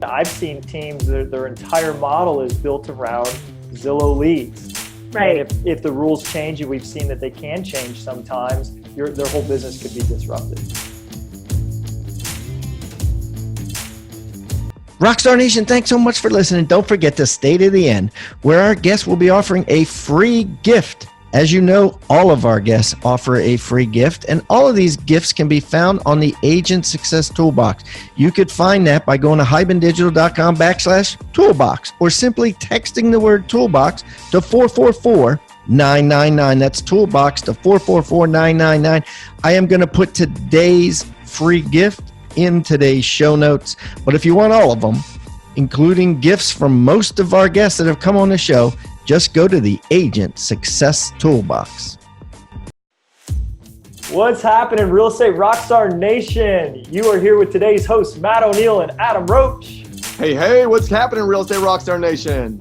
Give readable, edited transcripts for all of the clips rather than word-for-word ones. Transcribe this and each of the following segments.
I've seen teams that their entire model is built around Zillow leads. Right. And if the rules change, and we've seen that they can change sometimes, their whole business could be disrupted. Rockstar Nation, thanks so much for listening. Don't forget to stay to the end, where our guests will be offering a free gift. As you know, all of our guests offer a free gift, and all of these gifts can be found on the Agent Success Toolbox. You could find that by going to hibandigital.com/toolbox, or simply texting the word toolbox to 444-999. That's toolbox to 444-999. I am going to put today's free gift in today's show notes, but if you want all of them, including gifts from most of our guests that have come on the show, just go to the Agent Success Toolbox. What's happening, Real Estate Rockstar Nation? You are here with today's hosts, Matt O'Neill and Adam Roach. Hey, what's happening, Real Estate Rockstar Nation?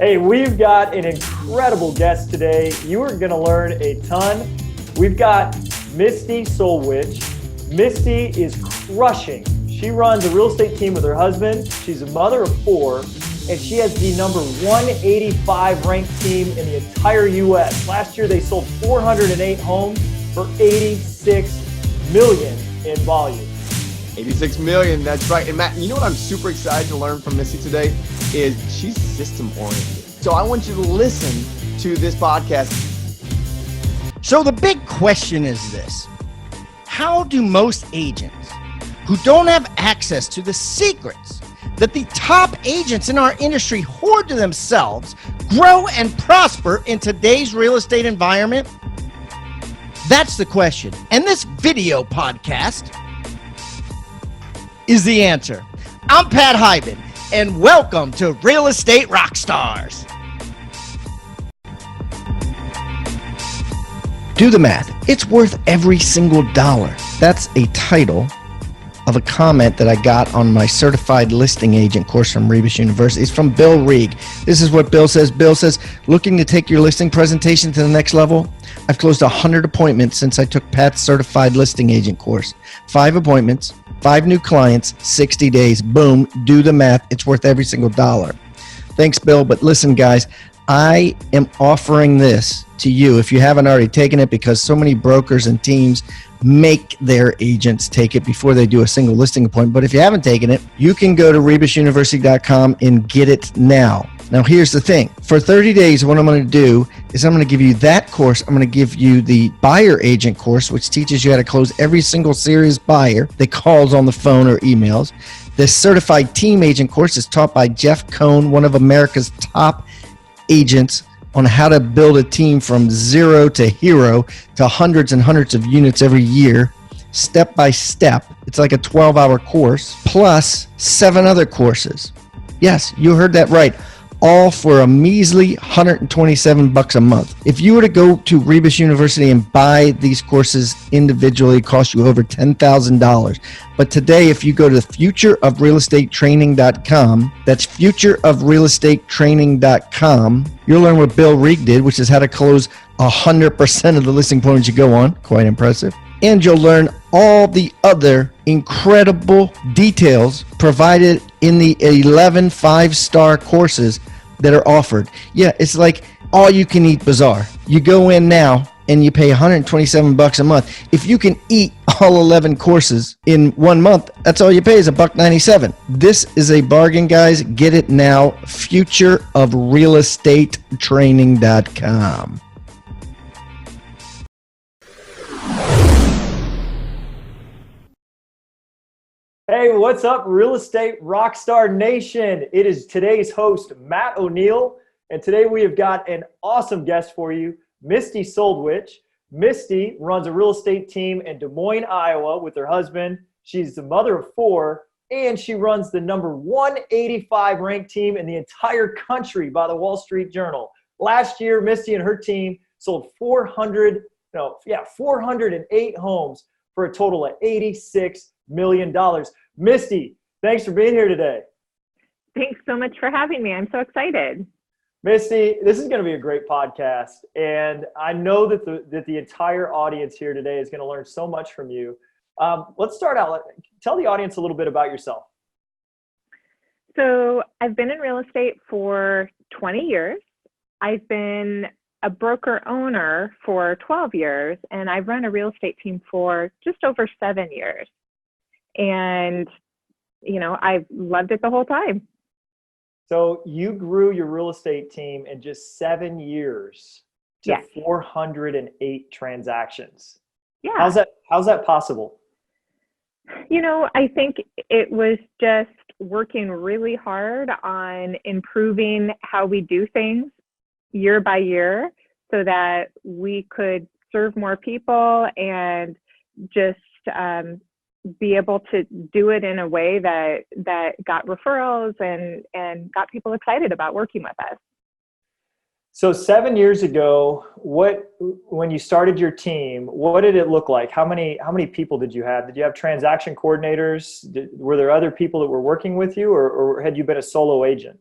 Hey, we've got an incredible guest today. You are going to learn a ton. We've got Misty Soldwisch. Misty is crushing. She runs a real estate team with her husband. She's a mother of 4. And she has the number 185 ranked team in the entire U.S. Last year, they sold 408 homes for $86 million in volume. 86 million, that's right. And Matt, you know what I'm super excited to learn from Misty today is she's system oriented. So I want you to listen to this podcast. So the big question is this: how do most agents who don't have access to the secrets that the top agents in our industry hoard to themselves grow and prosper in today's real estate environment? That's the question. And this video podcast is the answer. I'm Pat Hyben, and welcome to Real Estate Rockstars. Do the math. It's worth every single dollar. That's a title of a comment that I got on my certified listing agent course from Rebus University. It's from Bill Reeg. This is what Bill says. Bill says, looking to take your listing presentation to the next level? I've closed 100 appointments since I took Pat's certified listing agent course. 5 appointments, 5 new clients, 60 days. Boom, do the math. It's worth every single dollar. Thanks, Bill. But listen, guys, I am offering this to you if you haven't already taken it, because so many brokers and teams make their agents take it before they do a single listing appointment. But if you haven't taken it, you can go to rebusuniversity.com and get it now. Now, here's the thing. For 30 days, what I'm going to do is I'm going to give you that course. I'm going to give you the buyer agent course, which teaches you how to close every single serious buyer that calls on the phone or emails. The certified team agent course is taught by Jeff Cohn, one of America's top agents, on how to build a team from zero to hero to hundreds and hundreds of units every year, step by step. It's like a 12-hour course, plus 7 other courses. Yes, you heard that right. All for a measly $127 a month. If you were to go to Rebus University and buy these courses individually, it costs you over $10,000. But today, if you go to futureofrealestatetraining.com, that's futureofrealestatetraining.com, you'll learn what Bill Reeg did, which is how to close 100% of the listing appointments you go on. Quite impressive. And you'll learn all the other incredible details provided in the 11 5-star courses that are offered. Yeah, it's like all you can eat bazaar. You go in now and you pay $127 a month. If you can eat all 11 courses in 1 month, that's all you pay is $197. This is a bargain, guys. Get it now. Futureofrealestatetraining.com. Hey, what's up, Real Estate Rockstar Nation? It is today's host, Matt O'Neill, and today we have got an awesome guest for you, Misty Soldwisch. Misty runs a real estate team in Des Moines, Iowa with her husband. She's the mother of 4, and she runs the number 185 ranked team in the entire country by the Wall Street Journal. Last year, Misty and her team sold 408 homes for a total of $86 million. Misty, thanks for being here today. Thanks so much for having me. I'm so excited. Misty, this is going to be a great podcast, and I know that the entire audience here today is going to learn so much from you. Let's start out. Tell the audience a little bit about yourself. So I've been in real estate for 20 years. I've been a broker owner for 12 years, and I've run a real estate team for just over 7 years. And, I've loved it the whole time. So you grew your real estate team in just 7 years to Yes. 408 transactions. Yeah. How's that possible? I think it was just working really hard on improving how we do things year by year so that we could serve more people and just be able to do it in a way that got referrals and got people excited about working with us. So 7 years ago, when you started your team, what did it look like? How many people did you have? Did you have transaction coordinators? Were there other people that were working with you, or had you been a solo agent?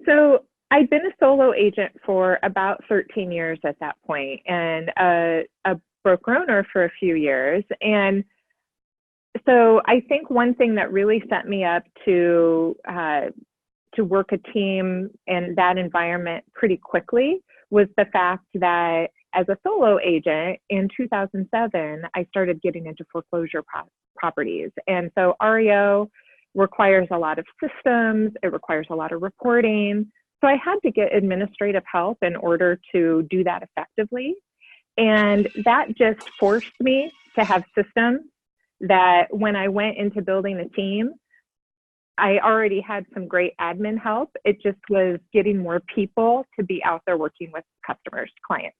So I'd been a solo agent for about 13 years at that point, and a broker owner for a few years. And so I think one thing that really set me up to work a team in that environment pretty quickly was the fact that as a solo agent in 2007, I started getting into foreclosure properties. And so REO requires a lot of systems, it requires a lot of reporting. So I had to get administrative help in order to do that effectively. And that just forced me to have systems that when I went into building a team, I already had some great admin help. It just was getting more people to be out there working with customers, clients.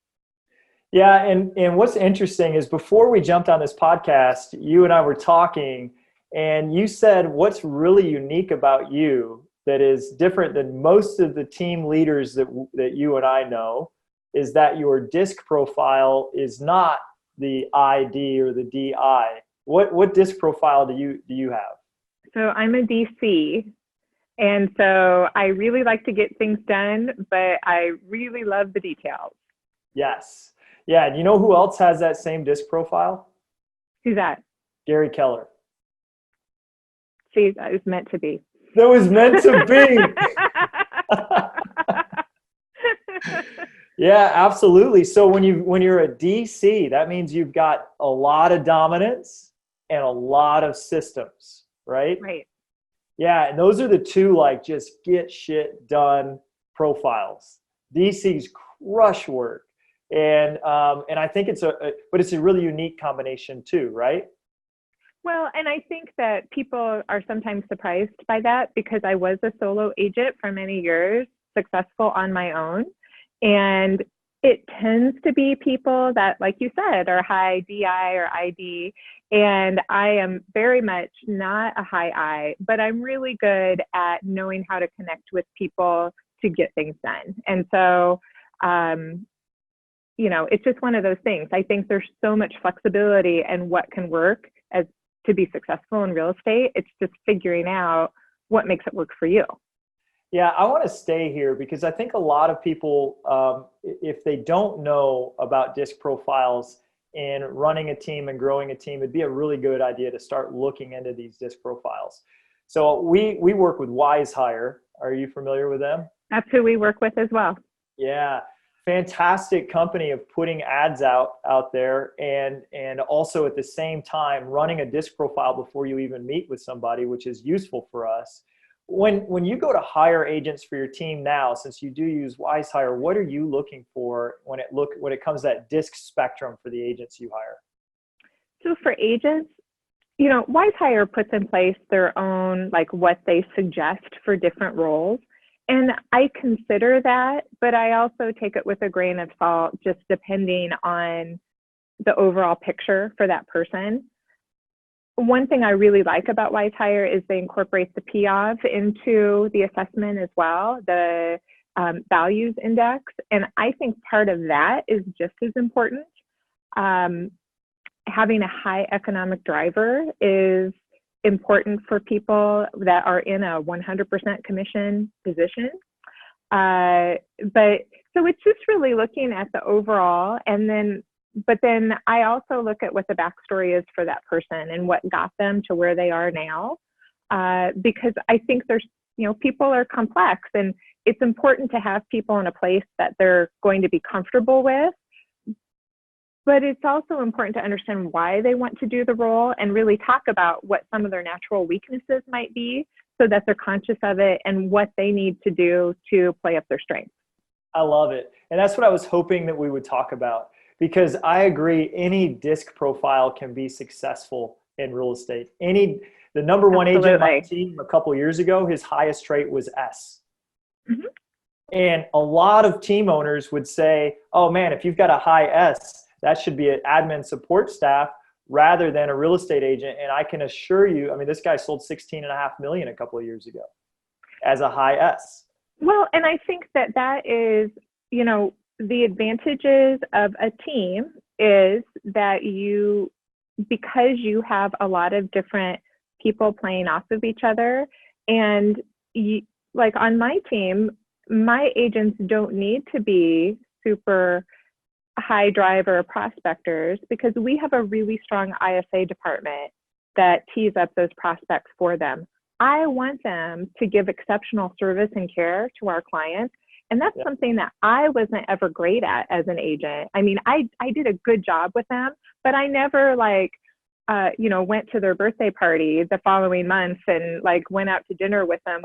Yeah, and what's interesting is before we jumped on this podcast, you and I were talking, and you said what's really unique about you that is different than most of the team leaders that you and I know is that your DISC profile is not the ID or the DI. What DISC profile do you have? So I'm a DC, and so I really like to get things done, but I really love the details. Yes. Yeah. And you know who else has that same DISC profile? Who's that? Gary Keller. See, that was meant to be. That was meant to be. Yeah, absolutely. So when you're a DC, that means you've got a lot of dominance and a lot of systems, right? Right. Yeah, and those are the two just get shit done profiles. DC's crush work, and I think it's a really unique combination too, right? Well, and I think that people are sometimes surprised by that because I was a solo agent for many years, successful on my own. And it tends to be people that, like you said, are high DI or ID. And I am very much not a high I, but I'm really good at knowing how to connect with people to get things done. And so, it's just one of those things. I think there's so much flexibility in what can work as to be successful in real estate. It's just figuring out what makes it work for you. Yeah, I want to stay here because I think a lot of people, if they don't know about DISC profiles in running a team and growing a team, it'd be a really good idea to start looking into these DISC profiles. So we work with WiseHire. Are you familiar with them? That's who we work with as well. Yeah, fantastic company of putting ads out there and also at the same time running a DISC profile before you even meet with somebody, which is useful for us. When you go to hire agents for your team now, since you do use WiseHire, what are you looking for when it comes to that DISC spectrum for the agents you hire? So for agents, WiseHire puts in place their own, what they suggest for different roles. And I consider that, but I also take it with a grain of salt, just depending on the overall picture for that person. One thing I really like about WiseHire is they incorporate the PIAV into the assessment as well, the values index. And I think part of that is just as important. Having a high economic driver is important for people that are in a 100% commission position. So it's just really looking at the overall, but then I also look at what the backstory is for that person and what got them to where they are now. because I think there's, people are complex, and it's important to have people in a place that they're going to be comfortable with. But it's also important to understand why they want to do the role and really talk about what some of their natural weaknesses might be so that they're conscious of it and what they need to do to play up their strengths. I love it. And that's what I was hoping that we would talk about, because I agree any disc profile can be successful in real estate. The number one agent on my team a couple of years ago, his highest trait was S. Mm-hmm. And a lot of team owners would say, oh man, if you've got a high S, that should be an admin support staff rather than a real estate agent. And I can assure you, I mean, this guy sold 16.5 million a couple of years ago as a high S. Well, and I think that is, the advantages of a team is that because you have a lot of different people playing off of each other, and like on my team, my agents don't need to be super high driver prospectors because we have a really strong ISA department that tees up those prospects for them. I want them to give exceptional service and care to our clients. And that's something that I wasn't ever great at as an agent. I mean, I did a good job with them, but I never went to their birthday party the following month and went out to dinner with them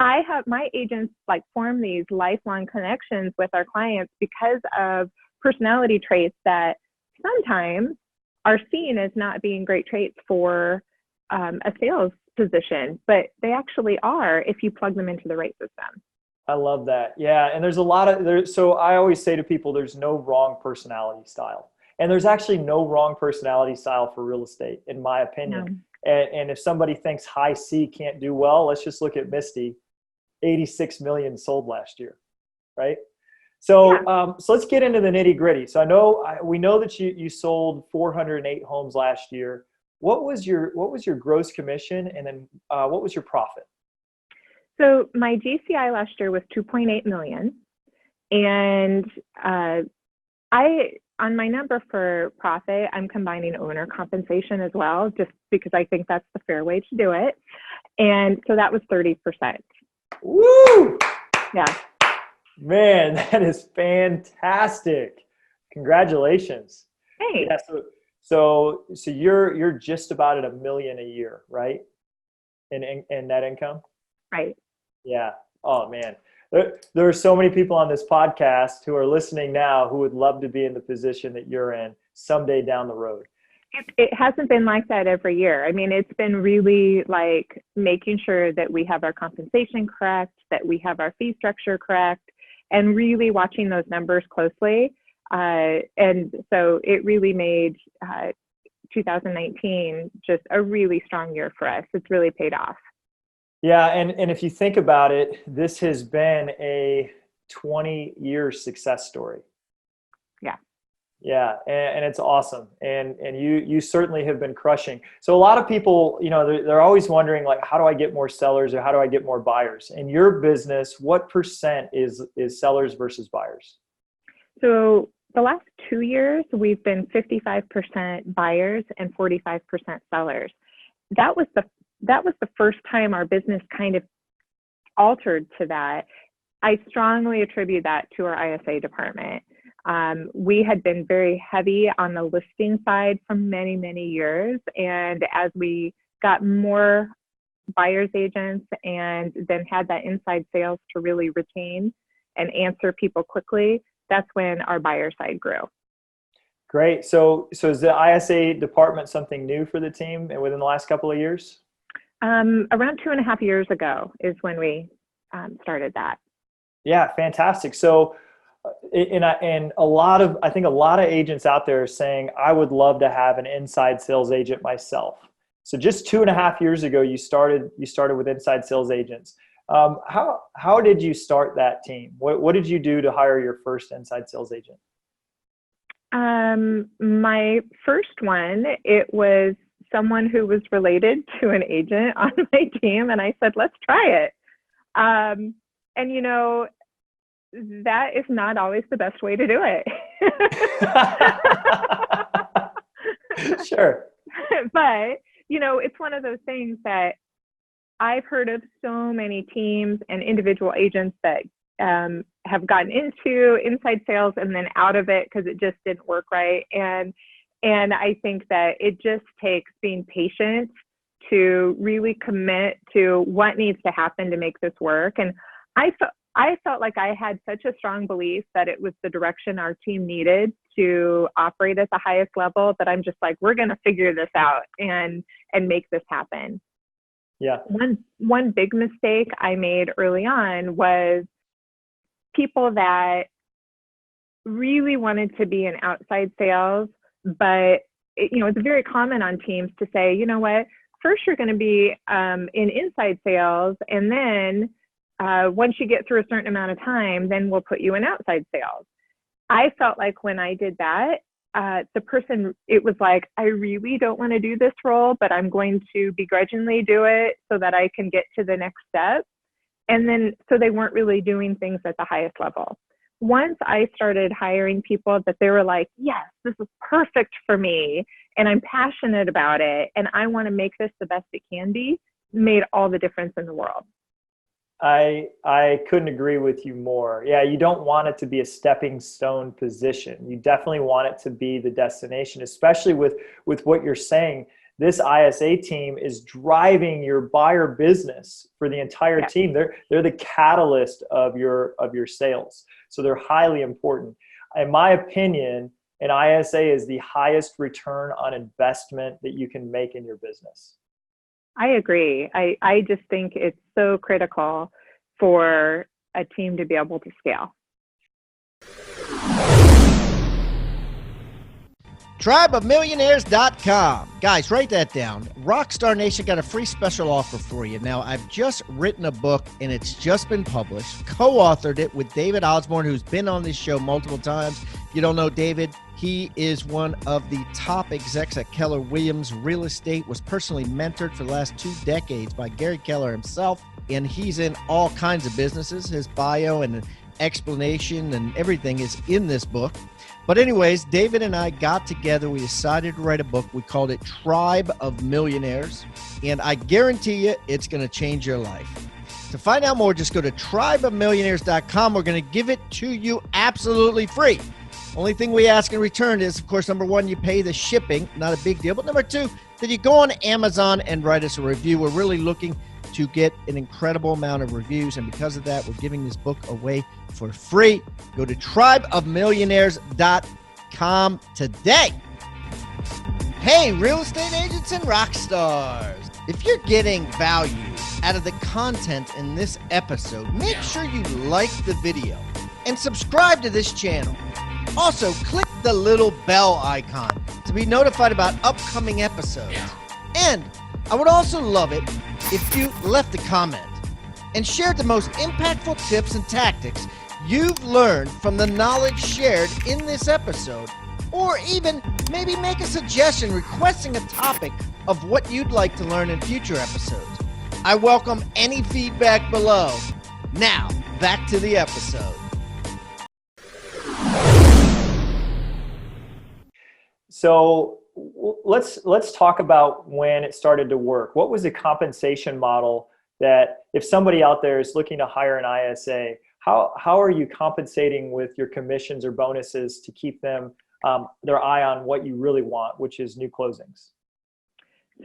I have my agents form these lifelong connections with our clients because of personality traits that sometimes are seen as not being great traits for a sales position, but they actually are if you plug them into the right system. I love that. Yeah. And there's a lot of so I always say to people, there's no wrong personality style. And there's actually no wrong personality style for real estate, in my opinion. No. And if somebody thinks high C can't do well, let's just look at Misty. 86 million sold last year, right? So, so let's get into the nitty gritty. So we know that you sold 408 homes last year. What was your gross commission, and then what was your profit? So my GCI last year was 2.8 million, and on my number for profit, I'm combining owner compensation as well, just because I think that's the fair way to do it. And so that was 30%. Woo! Yeah. Man, that is fantastic. Congratulations. Hey. Yeah, so you're just about at $1 million a year, right? In net income? Right. Yeah. Oh man. There are so many people on this podcast who are listening now who would love to be in the position that you're in someday down the road. It hasn't been like that every year. I mean, it's been really making sure that we have our compensation correct, that we have our fee structure correct, and really watching those numbers closely. And so it really made 2019 just a really strong year for us. It's really paid off. Yeah, and if you think about it, this has been a 20-year success story. Yeah. Yeah, and it's awesome. And you certainly have been crushing. So a lot of people, they're always wondering, how do I get more sellers, or how do I get more buyers? In your business, what percent is sellers versus buyers? So the last 2 years, we've been 55% buyers and 45% sellers. That was the first time our business kind of altered to that. I strongly attribute that to our ISA department. We had been very heavy on the listing side for many, many years. And as we got more buyer's agents and then had that inside sales to really retain and answer people quickly, that's when our buyer side grew. Great. So is the ISA department something new for the team and within the last couple of years? Around 2.5 years ago is when we started that. Yeah, fantastic. So, and I think a lot of agents out there are saying, I would love to have an inside sales agent myself. So just 2.5 years ago, you started with inside sales agents. How did you start that team? What did you do to hire your first inside sales agent? My first one, it was someone who was related to an agent on my team, and I said, let's try it. And that is not always the best way to do it. Sure. But, it's one of those things that I've heard of so many teams and individual agents that have gotten into inside sales and then out of it because it just didn't work right. And I think that it just takes being patient to really commit to what needs to happen to make this work. And I felt like I had such a strong belief that it was the direction our team needed to operate at the highest level that I'm just like, we're going to figure this out and make this happen. Yeah. One big mistake I made early on was people that really wanted to be in outside sales, but it's very common on teams to say, you know what, first you're going to be in inside sales, and then once you get through a certain amount of time, then we'll put you in outside sales. I felt like when I did that, the person, it was like, I really don't want to do this role, but I'm going to begrudgingly do it so that I can get to the next step. And then, so they weren't really doing things at the highest level. Once I started hiring people that they were like, yes, this is perfect for me, and I'm passionate about it, and I want to make this the best it can be, made all the difference in the world. I couldn't agree with you more. Yeah, you don't want it to be a stepping stone position. You definitely want it to be the destination, especially with what you're saying. This ISA team is driving your buyer business for the entire team. They're the catalyst of your sales. So they're highly important. In my opinion, an ISA is the highest return on investment that you can make in your business. I agree. I just think it's so critical for a team to be able to scale. Tribeofmillionaires.com. Guys, write that down. Rockstar Nation got a free special offer for you. Now, I've just written a book, and it's just been published. Co-authored it with David Osborne, who's been on this show multiple times. If you don't know David, he is one of the top execs at Keller Williams Real Estate, was personally mentored for the last 2 decades by Gary Keller himself, and he's in all kinds of businesses. His bio and explanation and everything is in this book. But anyways, David and I got together. We decided to write a book. We called it Tribe of Millionaires. And I guarantee you, it's going to change your life. To find out more, just go to tribeofmillionaires.com. We're going to give it to you absolutely free. Only thing we ask in return is, of course, number one, you pay the shipping. Not a big deal. But number two, that you go on Amazon and write us a review. We're really looking to get an incredible amount of reviews, and because of that, we're giving this book away for free. Go to tribeofmillionaires.com today. Hey, real estate agents and rock stars. If you're getting value out of the content in this episode, make sure you like the video and subscribe to this channel. Also, click the little bell icon to be notified about upcoming episodes. And I would also love it if you left a comment and shared the most impactful tips and tactics you've learned from the knowledge shared in this episode, or even maybe make a suggestion requesting a topic of what you'd like to learn in future episodes. I welcome any feedback below. Now, back to the episode. So let's talk about when it started to work. What was the compensation model that if somebody out there is looking to hire an ISA, how are you compensating with your commissions or bonuses to keep them their eye on what you really want, which is new closings?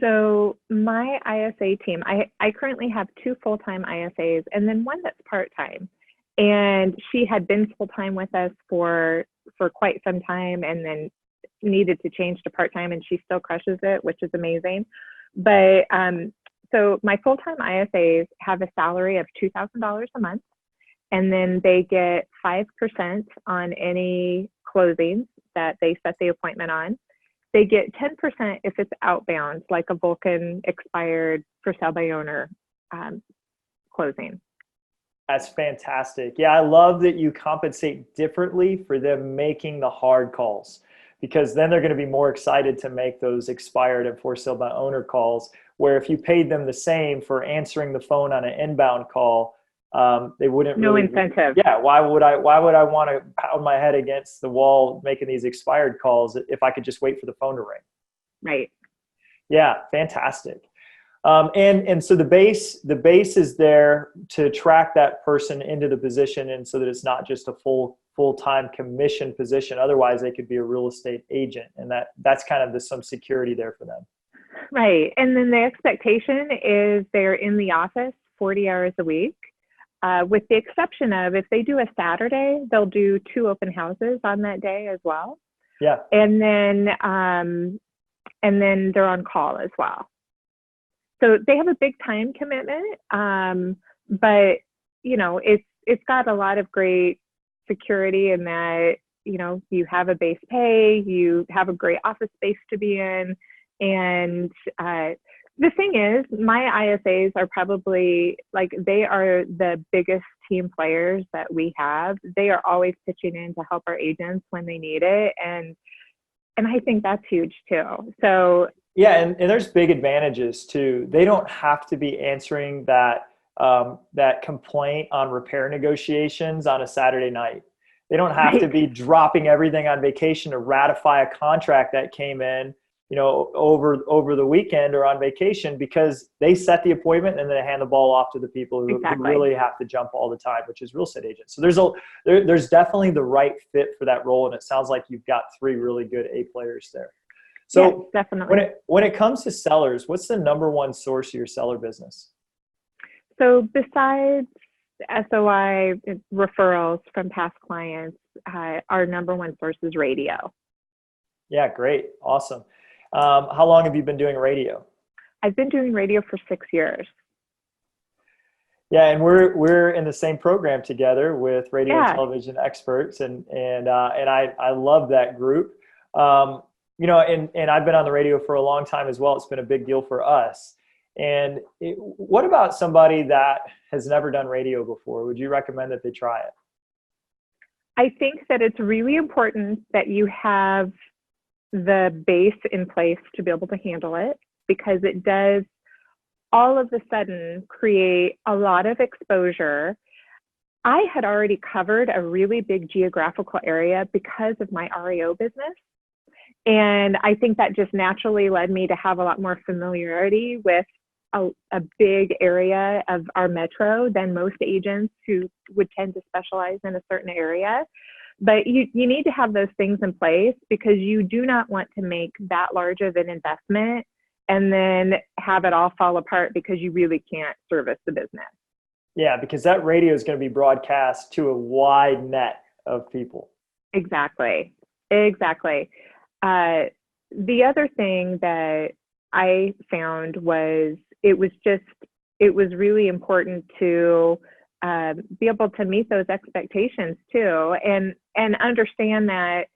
So my ISA team, I currently have 2 full-time ISAs and then one that's part-time. And she had been full-time with us for quite some time and then needed to change to part-time, and she still crushes it, which is amazing. But so my full-time ISAs have a salary of $2,000 a month, and then they get 5% on any closings that they set the appointment on. They get 10% if it's outbound, like a Vulcan expired for sale by owner closing. That's fantastic. Yeah, I love that you compensate differently for them making the hard calls, because then they're going to be more excited to make those expired and for sale by owner calls, where if you paid them the same for answering the phone on an inbound call, they wouldn't no incentive. Yeah, why would I want to pound my head against the wall making these expired calls if I could just wait for the phone to ring? Right. Yeah, fantastic. And so the base is there to track that person into the position, and so that it's not just a full-time commission position. Otherwise, they could be a real estate agent, and that's kind of some security there for them. Right. And then the expectation is they're in the office 40 hours a week, with the exception of if they do a Saturday, they'll do 2 open houses on that day as well. Yeah. And then they're on call as well. So they have a big time commitment, but it's got a lot of great security in that, you have a base pay, you have a great office space to be in. And the thing is, my ISAs are probably they are the biggest team players that we have. They are always pitching in to help our agents when they need it. And I think that's huge too. So yeah, and there's big advantages too. They don't have to be answering that complaint on repair negotiations on a Saturday night. They don't have to be dropping everything on vacation to ratify a contract that came in, over the weekend or on vacation, because they set the appointment and then they hand the ball off to the people who really have to jump all the time, which is real estate agents. So there's definitely the right fit for that role, and it sounds like you've got 3 really good A players there. So yes, definitely. When it comes to sellers, what's the number one source of your seller business? So besides SOI referrals from past clients, our number one source is radio. Yeah, great. Awesome. How long have you been doing radio? I've been doing radio for 6 years. Yeah, and we're in the same program together with radio and Yeah. television experts, and I love that group. And I've been on the radio for a long time as well. It's been a big deal for us. And what about somebody that has never done radio before? Would you recommend that they try it? I think that it's really important that you have the base in place to be able to handle it, because it does all of a sudden create a lot of exposure. I had already covered a really big geographical area because of my REO business. And I think that just naturally led me to have a lot more familiarity with a big area of our metro than most agents who would tend to specialize in a certain area. But you need to have those things in place, because you do not want to make that large of an investment and then have it all fall apart because you really can't service the business. Yeah, because that radio is going to be broadcast to a wide net of people. Exactly. The other thing that I found was it was really important to be able to meet those expectations too, and understand that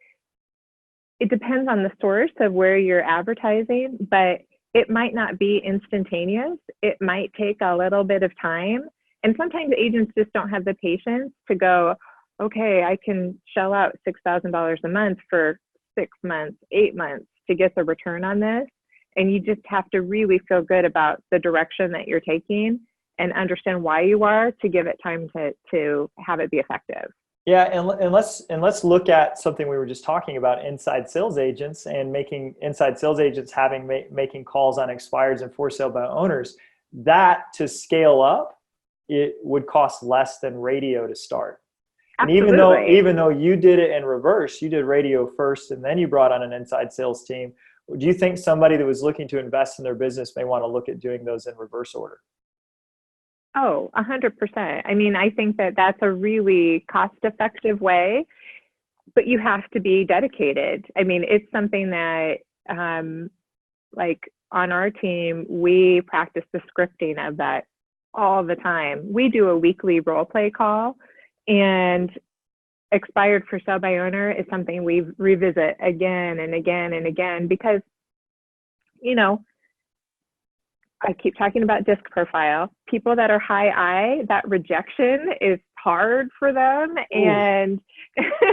it depends on the source of where you're advertising, but it might not be instantaneous. It might take a little bit of time. And sometimes agents just don't have the patience to go, okay, I can shell out $6,000 a month for 6 months, 8 months to get the return on this. And you just have to really feel good about the direction that you're taking and understand why you are, to give it time to have it be effective. Yeah, and let's look at something we were just talking about: inside sales agents, and making inside sales agents making calls on expireds and for sale by owners. That, to scale up, it would cost less than radio to start. Absolutely. And even though you did it in reverse, you did radio first and then you brought on an inside sales team. Do you think somebody that was looking to invest in their business may want to look at doing those in reverse order? Oh, 100%. I mean, I think that that's a really cost-effective way, but you have to be dedicated. I mean, it's something that, like on our team, we practice the scripting of that all the time. We do a weekly role play call, and expired for sale by owner is something we revisit again and again and again, because, I keep talking about disc profile. People that are high I, that rejection is hard for them. Ooh. And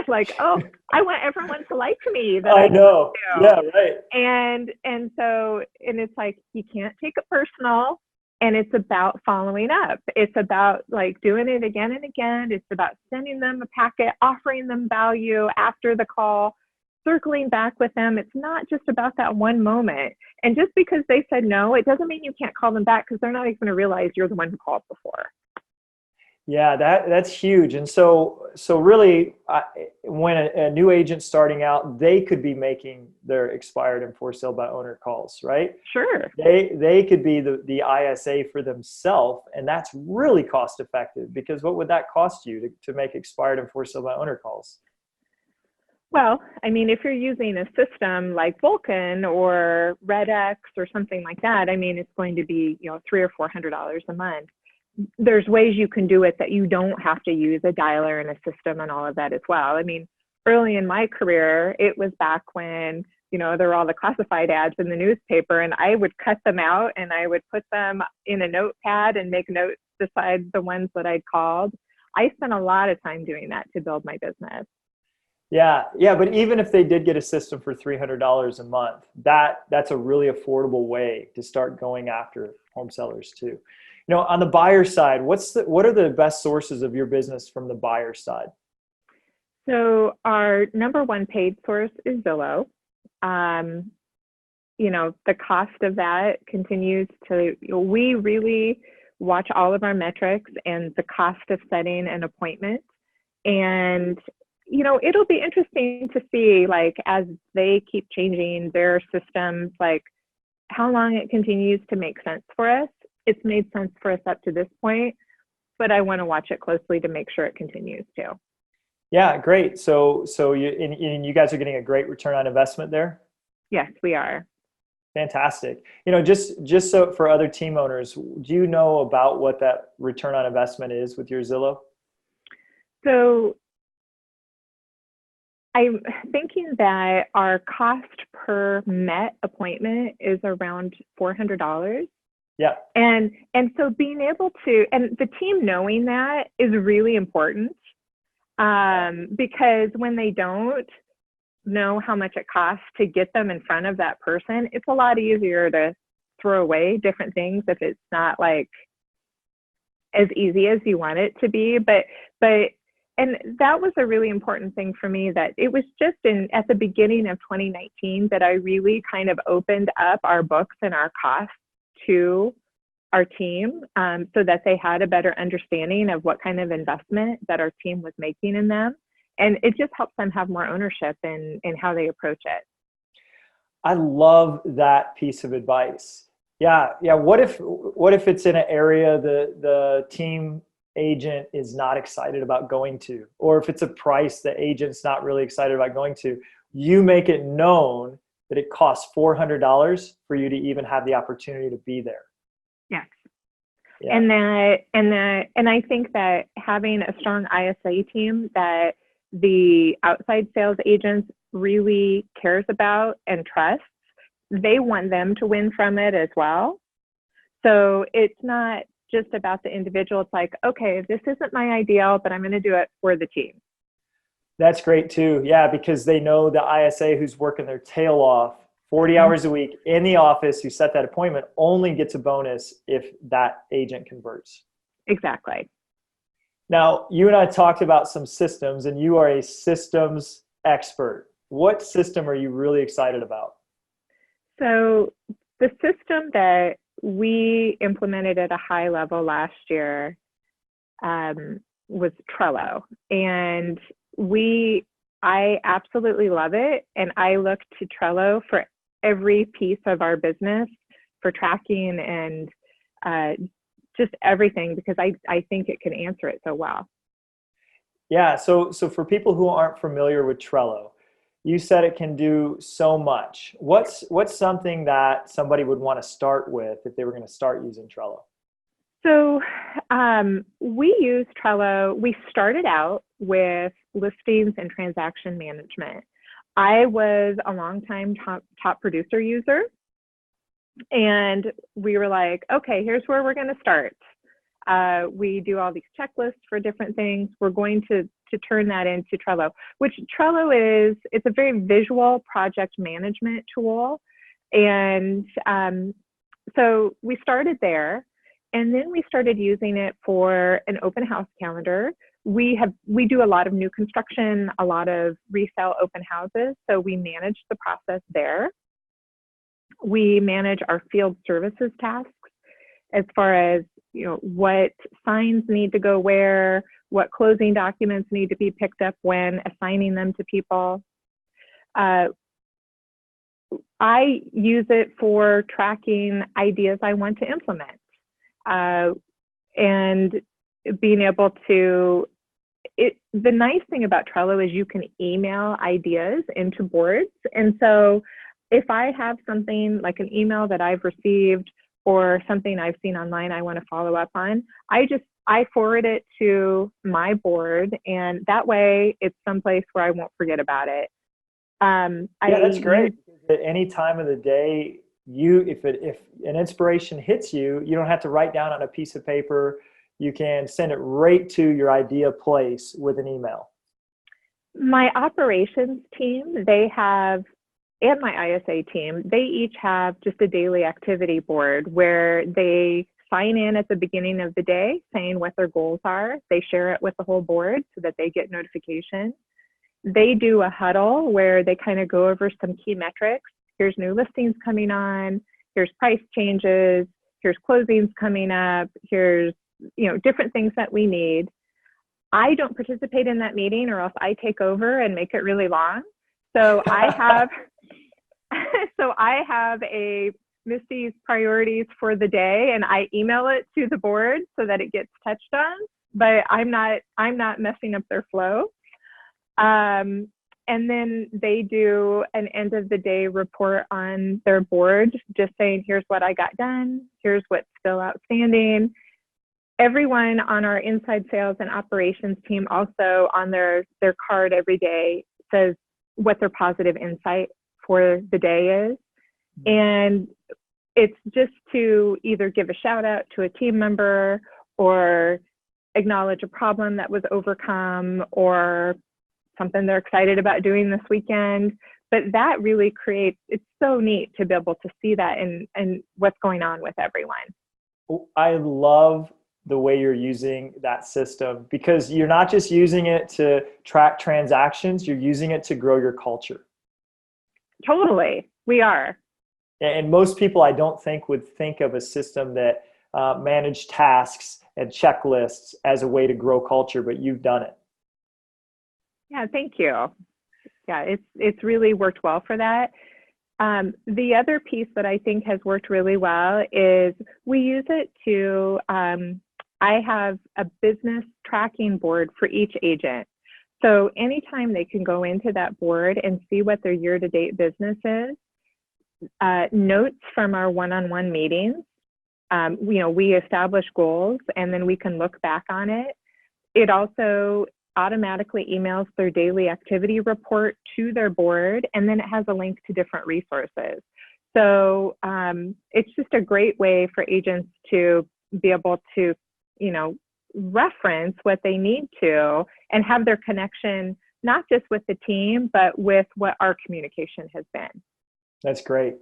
like, oh, I want everyone to like me. I know. Yeah, right. And it's like, you can't take it personal. And it's about following up. It's about like doing it again and again. It's about sending them a packet, offering them value after the call. circling back with them. It's not just about that one moment. And just because they said no, it doesn't mean you can't call them back, because they're not even going to realize you're the one who called before. Yeah, that's huge. And so really, when a new agent starting out, they could be making their expired and for sale by owner calls, right? Sure. They could be the ISA for themselves, and that's really cost effective, because what would that cost you to make expired and for sale by owner calls? Well, I mean, if you're using a system like Vulcan or RedX or something like that, I mean, it's going to be, $300 or $400 a month. There's ways you can do it that you don't have to use a dialer and a system and all of that as well. I mean, early in my career, it was back when, there were all the classified ads in the newspaper, and I would cut them out and I would put them in a notepad and make notes beside the ones that I'd called. I spent a lot of time doing that to build my business. Yeah. But even if they did get a system for $300 a month, that's a really affordable way to start going after home sellers too. On the buyer side, what are the best sources of your business from the buyer side? So our number one paid source is Zillow. The cost of that continues to, we really watch all of our metrics and the cost of setting an appointment. And, it'll be interesting to see, like, as they keep changing their systems, like how long it continues to make sense for us. It's made sense for us up to this point, but I want to watch it closely to make sure it continues to. Yeah, great. So you guys are getting a great return on investment there? Yes, we are. Fantastic. Just so for other team owners, do you know about what that return on investment is with your Zillow? So I'm thinking that our cost per Met appointment is around $400. Yeah. And so being able to, and the team knowing that is really important, because when they don't know how much it costs to get them in front of that person, it's a lot easier to throw away different things if it's not like as easy as you want it to be. And that was a really important thing for me, that it was just at the beginning of 2019 that I really kind of opened up our books and our costs to our team, so that they had a better understanding of what kind of investment that our team was making in them. And it just helps them have more ownership in how they approach it. I love that piece of advice. Yeah. What if it's in an area the team agent is not excited about going to, or if it's a price the agent's not really excited about going to? You make it known that it costs $400 for you to even have the opportunity to be there. Yes. Yeah. And I think that having a strong ISA team that the outside sales agents really cares about and trusts, they want them to win from it as well. So it's not just about the individual. It's like, okay, this isn't my ideal, but I'm going to do it for the team. That's great too. Yeah, because they know the ISA who's working their tail off 40 hours a week in the office, who set that appointment, only gets a bonus if that agent converts. Exactly. Now, you and I talked about some systems, and you are a systems expert. What system are you really excited about? So the system that we implemented at a high level last year was Trello. And I absolutely love it. And I look to Trello for every piece of our business for tracking and just everything, because I think it can answer it so well. Yeah, so for people who aren't familiar with Trello, you said it can do so much. What's something that somebody would want to start with if they were going to start using Trello? So we use Trello. We started out with listings and transaction management. I was a longtime top producer user, and we were like, okay, here's where we're going to start. We do all these checklists for different things. We're going to turn that into Trello, which Trello it's a very visual project management tool. And so we started there, and then we started using it for an open house calendar. we do a lot of new construction, a lot of resale open houses. So we manage the process there. We manage our field services tasks as far as, what signs need to go where, what closing documents need to be picked up when, assigning them to people. I use it for tracking ideas I want to implement, and being able to, the nice thing about Trello is you can email ideas into boards. And so if I have something like an email that I've received or something I've seen online I want to follow up on, I forward it to my board, and that way it's someplace where I won't forget about it. That's great. At any time of the day, if an inspiration hits you, you don't have to write down on a piece of paper. You can send it right to your idea place with an email. My operations team, and my ISA team, they each have just a daily activity board where they sign in at the beginning of the day saying what their goals are. They share it with the whole board so that they get notification. They do a huddle where they kind of go over some key metrics. Here's new listings coming on, here's price changes, here's closings coming up, here's different things that we need. I don't participate in that meeting, or else I take over and make it really long. So I have a Misty's priorities for the day, and I email it to the board so that it gets touched on, but I'm not messing up their flow. And then they do an end of the day report on their board, just saying, here's what I got done, here's what's still outstanding. Everyone on our inside sales and operations team also on their card every day says what their positive insight for the day is. And it's just to either give a shout out to a team member or acknowledge a problem that was overcome or something they're excited about doing this weekend. But that really it's so neat to be able to see that and what's going on with everyone. I love the way you're using that system, because you're not just using it to track transactions, you're using it to grow your culture. Totally, we are. And most people, I don't think, would think of a system that managed tasks and checklists as a way to grow culture, but you've done it. Yeah, thank you. Yeah, it's really worked well for that. The other piece that I think has worked really well is we use it to, I have a business tracking board for each agent. So anytime they can go into that board and see what their year-to-date business is, notes from our one-on-one meetings, we establish goals and then we can look back on it. It also automatically emails their daily activity report to their board, and then it has a link to different resources. So it's just a great way for agents to be able to, reference what they need to and have their connection, not just with the team, but with what our communication has been. That's great.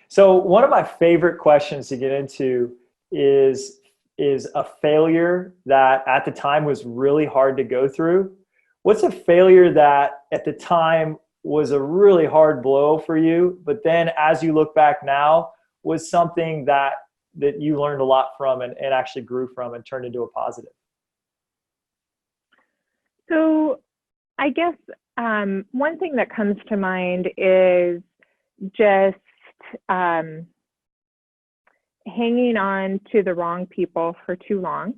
So one of my favorite questions to get into is a failure that at the time was really hard to go through. What's a failure that at the time was a really hard blow for you, but then as you look back now was something that you learned a lot from and actually grew from and turned into a positive? So I guess one thing that comes to mind is just hanging on to the wrong people for too long.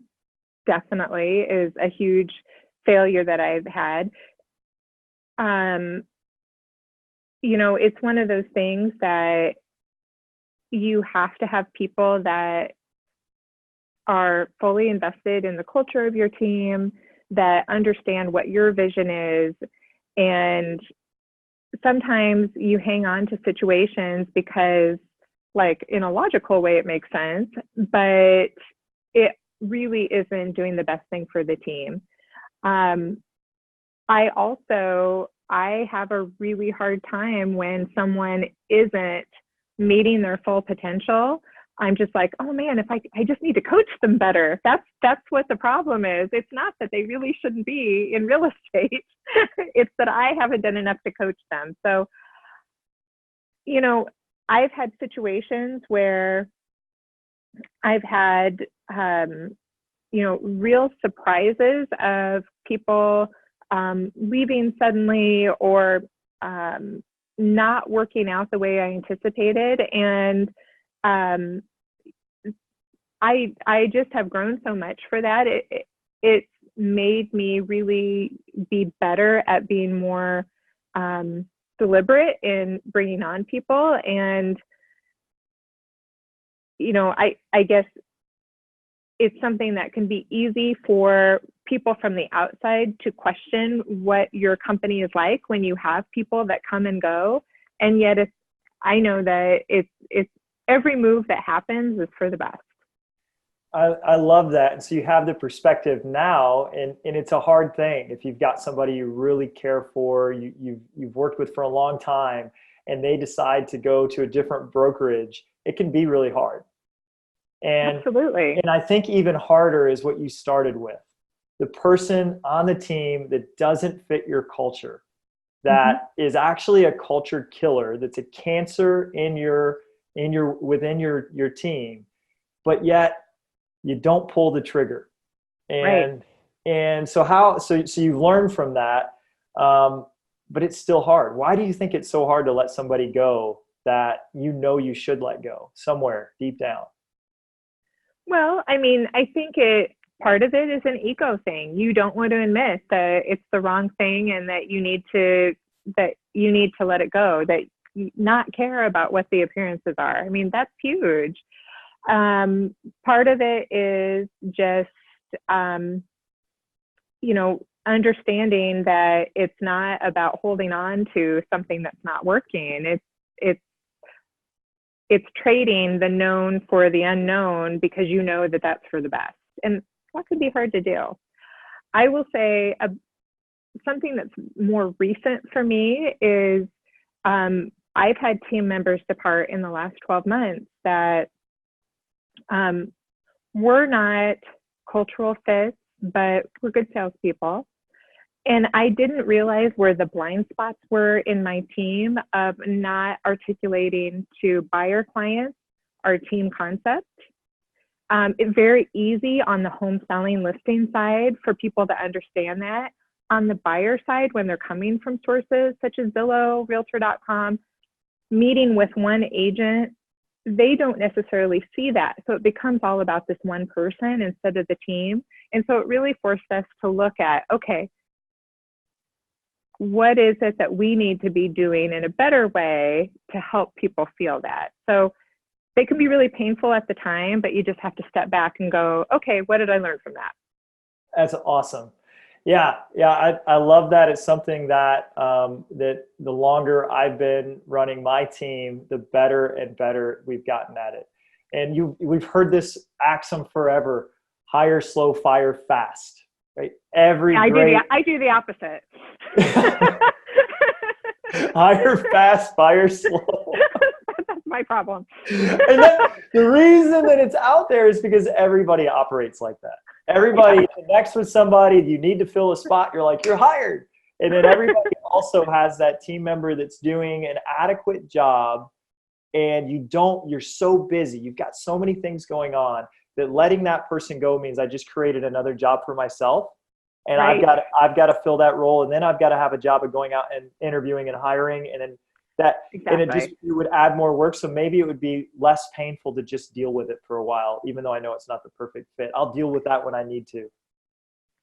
Definitely is a huge failure that I've had. It's one of those things that you have to have people that are fully invested in the culture of your team, that understand what your vision is. And sometimes you hang on to situations because, like, in a logical way, it makes sense, but it really isn't doing the best thing for the team. I have a really hard time when someone isn't meeting their full potential. I'm just like, oh man, if I just need to coach them better. That's what the problem is. It's not that they really shouldn't be in real estate. It's that I haven't done enough to coach them. So, you know, I've had situations where I've had, you know, real surprises of people leaving suddenly or not working out the way I anticipated. And I just have grown so much for that. It's made me really be better at being more deliberate in bringing on people. And, you know, I guess it's something that can be easy for people from the outside to question what your company is like when you have people that come and go. And yet I know that it's every move that happens is for the best. I love that. And so you have the perspective now, and it's a hard thing. If you've got somebody you really care for, you've worked with for a long time, and they decide to go to a different brokerage, it can be really hard. And, absolutely. And I think even harder is what you started with. The person on the team that doesn't fit your culture, that is actually a culture killer, that's a cancer within your team, but yet you don't pull the trigger. And so you've learned from that, but it's still hard. Why do you think it's so hard to let somebody go that you should let go somewhere deep down? Well, I mean, I think part of it is an ego thing. You don't want to admit that it's the wrong thing and that you need to let it go, that you not care about what the appearances are. I mean, that's huge. Part of it is just, you know, understanding that it's not about holding on to something that's not working. It's trading the known for the unknown because you know that that's for the best. And that can be hard to do. I will say something that's more recent for me is I've had team members depart in the last 12 months that were not cultural fits, but were good salespeople. And I didn't realize where the blind spots were in my team of not articulating to buyer clients our team concept. It's very easy on the home selling listing side for people to understand that. On the buyer side, when they're coming from sources such as Zillow, Realtor.com, meeting with one agent, they don't necessarily see that. So it becomes all about this one person instead of the team. And so it really forced us to look at, okay, what is it that we need to be doing in a better way to help people feel that? So they can be really painful at the time, but you just have to step back and go, okay, what did I learn from that? That's awesome. Yeah. I love that. It's something that that the longer I've been running my team, the better and better we've gotten at it. And we've heard this axiom forever: hire slow, fire fast. Right? I do the opposite. Hire fast, fire slow. That's my problem. And the reason that it's out there is because everybody operates like that. Everybody connects with somebody. You need to fill a spot. You're like, you're hired. And then everybody also has that team member that's doing an adequate job. And you're so busy. You've got so many things going on that letting that person go means I just created another job for myself. And right. I've got to fill that role. And then I've got to have a job of going out and interviewing and hiring. And then it would add more work. So maybe it would be less painful to just deal with it for a while, even though I know it's not the perfect fit. I'll deal with that when I need to.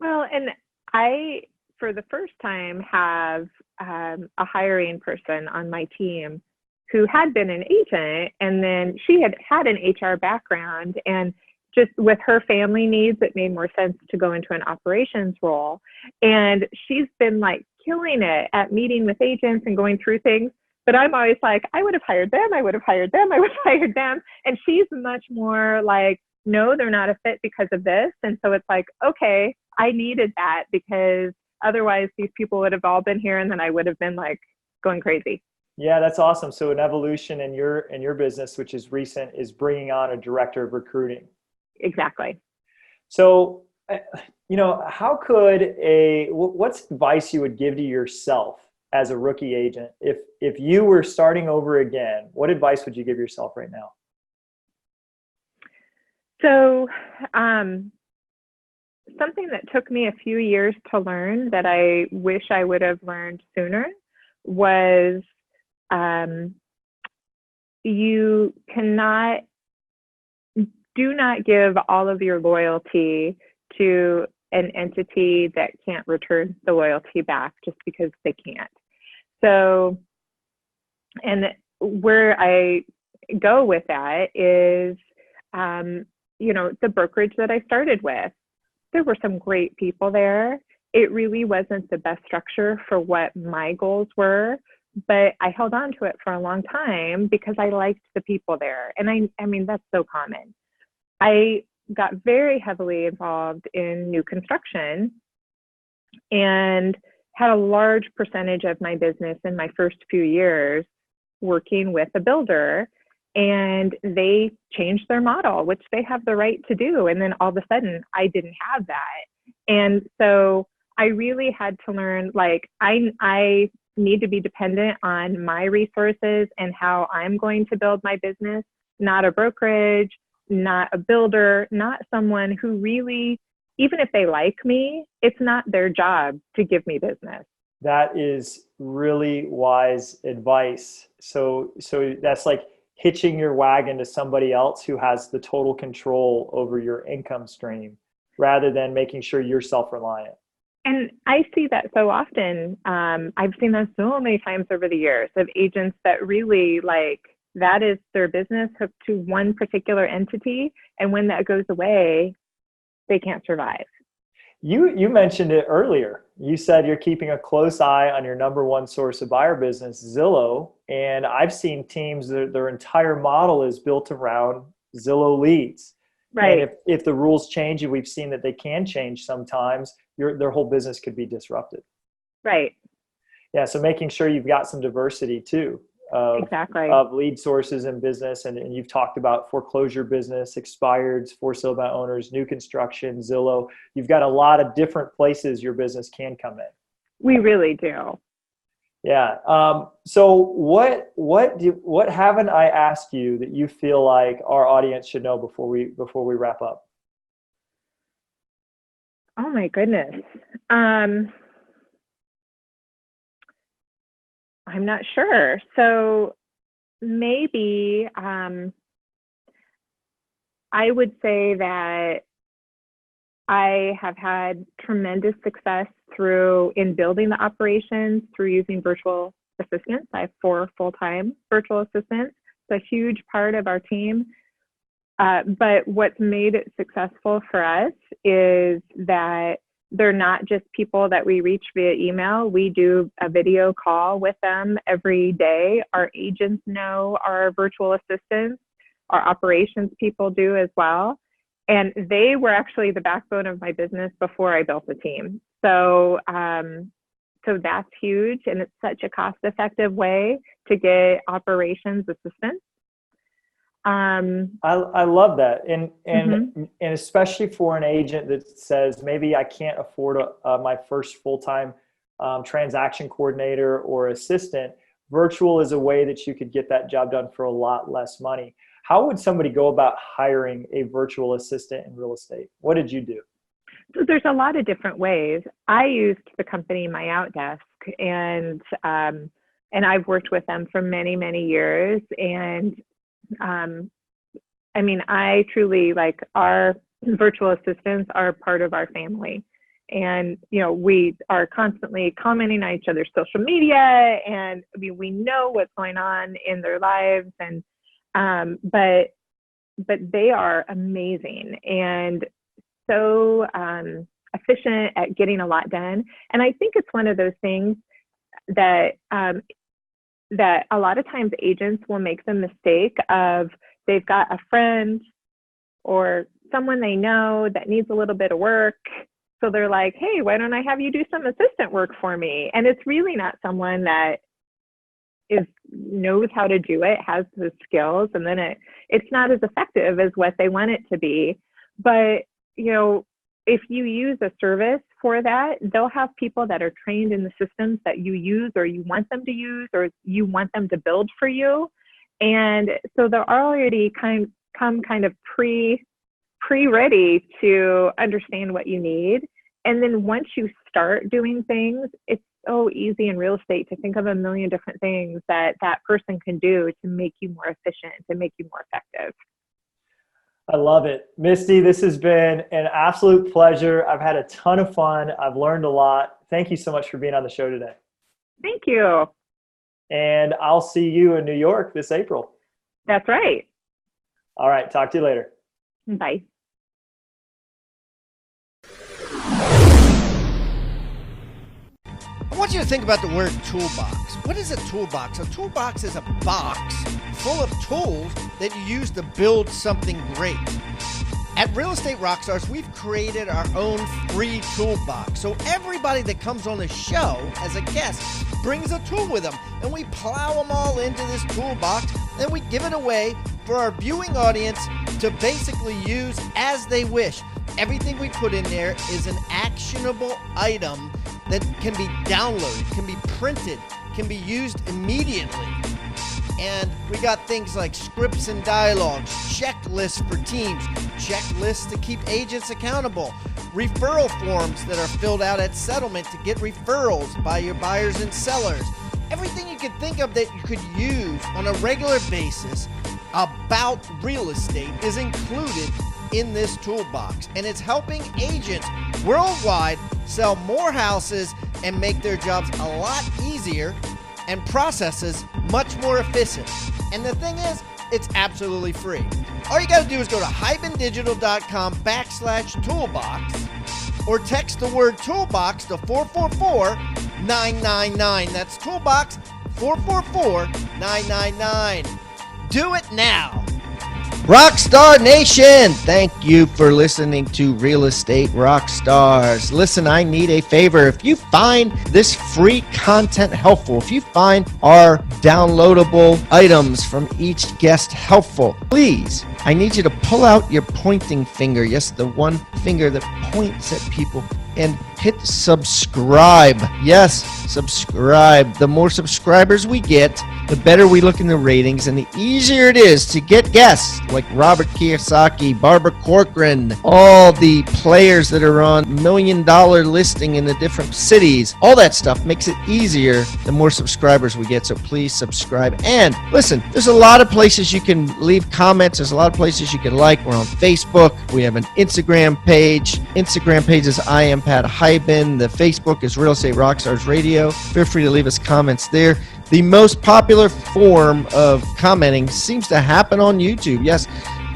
Well, and I, for the first time, have a hiring person on my team who had been an agent, and then she had an HR background, and just with her family needs, it made more sense to go into an operations role. And she's been like killing it at meeting with agents and going through things. But I'm always like, I would have hired them. I would have hired them. I would have hired them. And she's much more like, no, they're not a fit because of this. And so it's like, okay, I needed that because otherwise these people would have all been here and then I would have been like going crazy. Yeah, that's awesome. So an evolution in your business, which is recent, is bringing on a director of recruiting. Exactly. So, how could what's advice you would give to yourself as a rookie agent if you were starting over again? What advice would you give yourself right now? So, something that took me a few years to learn that I wish I would have learned sooner was do not give all of your loyalty to an entity that can't return the loyalty back just because they can't. So, and where I go with that is, the brokerage that I started with, there were some great people there. It really wasn't the best structure for what my goals were, but I held on to it for a long time because I liked the people there. And I mean, that's so common. I got very heavily involved in new construction and had a large percentage of my business in my first few years working with a builder, and they changed their model, which they have the right to do. And then all of a sudden I didn't have that. And so I really had to learn, like, I need to be dependent on my resources and how I'm going to build my business, not a brokerage, not a builder, not someone who really, even if they like me, it's not their job to give me business. That is really wise advice. So that's like hitching your wagon to somebody else who has the total control over your income stream rather than making sure you're self-reliant. And I see that so often. I've seen that so many times over the years of agents that really, like, that is their business hooked to one particular entity. And when that goes away, they can't survive. You mentioned it earlier. You said you're keeping a close eye on your number one source of buyer business, Zillow. And I've seen teams that their entire model is built around Zillow leads. Right. And if the rules change, and we've seen that they can change sometimes, their whole business could be disrupted. Right. Yeah. So making sure you've got some diversity too. Exactly. Of lead sources in business. And you've talked about foreclosure business, expireds, for sale by owners, new construction, Zillow. You've got a lot of different places your business can come in. We really do. Yeah. So what haven't I asked you that you feel like our audience should know before we wrap up? Oh my goodness. I'm not sure. So maybe I would say that I have had tremendous success in building the operations through using virtual assistants. I have 4 full-time virtual assistants. It's a huge part of our team. But what's made it successful for us is that they're not just people that we reach via email. We do a video call with them every day. Our agents know our virtual assistants. Our operations people do as well. And they were actually the backbone of my business before I built the team. So that's huge. And it's such a cost-effective way to get operations assistance. I love that. And Mm-hmm. and especially for an agent that says, maybe I can't afford my first full-time transaction coordinator or assistant, virtual is a way that you could get that job done for a lot less money. How would somebody go about hiring a virtual assistant in real estate? What did you do? So there's a lot of different ways. I used the company My Outdesk, and I've worked with them for many, many years. And I mean, I truly, like, our virtual assistants are part of our family. And, we are constantly commenting on each other's social media, and I mean, we know what's going on in their lives. And, but they are amazing and so efficient at getting a lot done. And I think it's one of those things that that a lot of times agents will make the mistake of, they've got a friend or someone they know that needs a little bit of work. So they're like, hey, why don't I have you do some assistant work for me? And it's really not someone that is knows how to do it, has the skills, and then it's not as effective as what they want it to be. But, you know, if you use a service for that, they'll have people that are trained in the systems that you use or you want them to use or you want them to build for you. And so they're already come kind of pre-ready to understand what you need. And then once you start doing things, it's so easy in real estate to think of a million different things that that person can do to make you more efficient, to make you more effective. I love it. Misty, this has been an absolute pleasure. I've had a ton of fun. I've learned a lot. Thank you so much for being on the show today. Thank you. And I'll see you in New York this April. That's right. All right. Talk to you later. Bye. I want you to think about the word toolbox. What is a toolbox? A toolbox is a box full of tools that you use to build something great. At Real Estate Rockstars, we've created our own free toolbox. So everybody that comes on the show as a guest brings a tool with them, and we plow them all into this toolbox, and we give it away for our viewing audience to basically use as they wish. Everything we put in there is an actionable item that can be downloaded, can be printed, can be used immediately. And we got things like scripts and dialogues, checklists for teams, checklists to keep agents accountable, referral forms that are filled out at settlement to get referrals by your buyers and sellers. Everything you could think of that you could use on a regular basis about real estate is included in this toolbox, and it's helping agents worldwide sell more houses and make their jobs a lot easier and processes much more efficient. And the thing is, it's absolutely free. All you got to do is go to hibandigital.com/toolbox or text the word toolbox to 444-999. That's toolbox 444-999. Do it now. Rockstar Nation, thank you for listening to Real Estate Rockstars. Listen, I need a favor. If you find this free content helpful, if you find our downloadable items from each guest helpful, please, I need you to pull out your pointing finger. Yes, the one finger that points at people, and hit subscribe. Yes, subscribe. The more subscribers we get, the better we look in the ratings, and the easier it is to get guests like Robert Kiyosaki, Barbara Corcoran, all the players that are on $1 million listing in the different cities. All that stuff makes it easier the more subscribers we get, so please subscribe. And listen, there's a lot of places you can leave comments. There's a lot of places you can like. We're on Facebook. We have an Instagram page. Instagram page is I am Pat Hyben. The Facebook is Real Estate Rockstars Radio. Feel free to leave us comments there. The most popular form of commenting seems to happen on YouTube. Yes,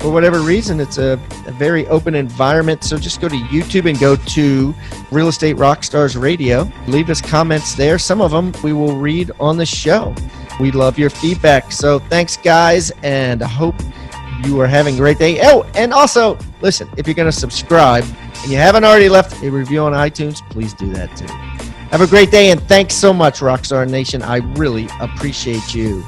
for whatever reason, it's a very open environment. So just go to YouTube and go to Real Estate Rockstars Radio. Leave us comments there. Some of them we will read on the show. We love your feedback. So thanks, guys, and I hope you are having a great day. Oh, and also, listen, if you're going to subscribe and you haven't already left a review on iTunes, please do that too. Have a great day, and thanks so much, Rockstar Nation. I really appreciate you.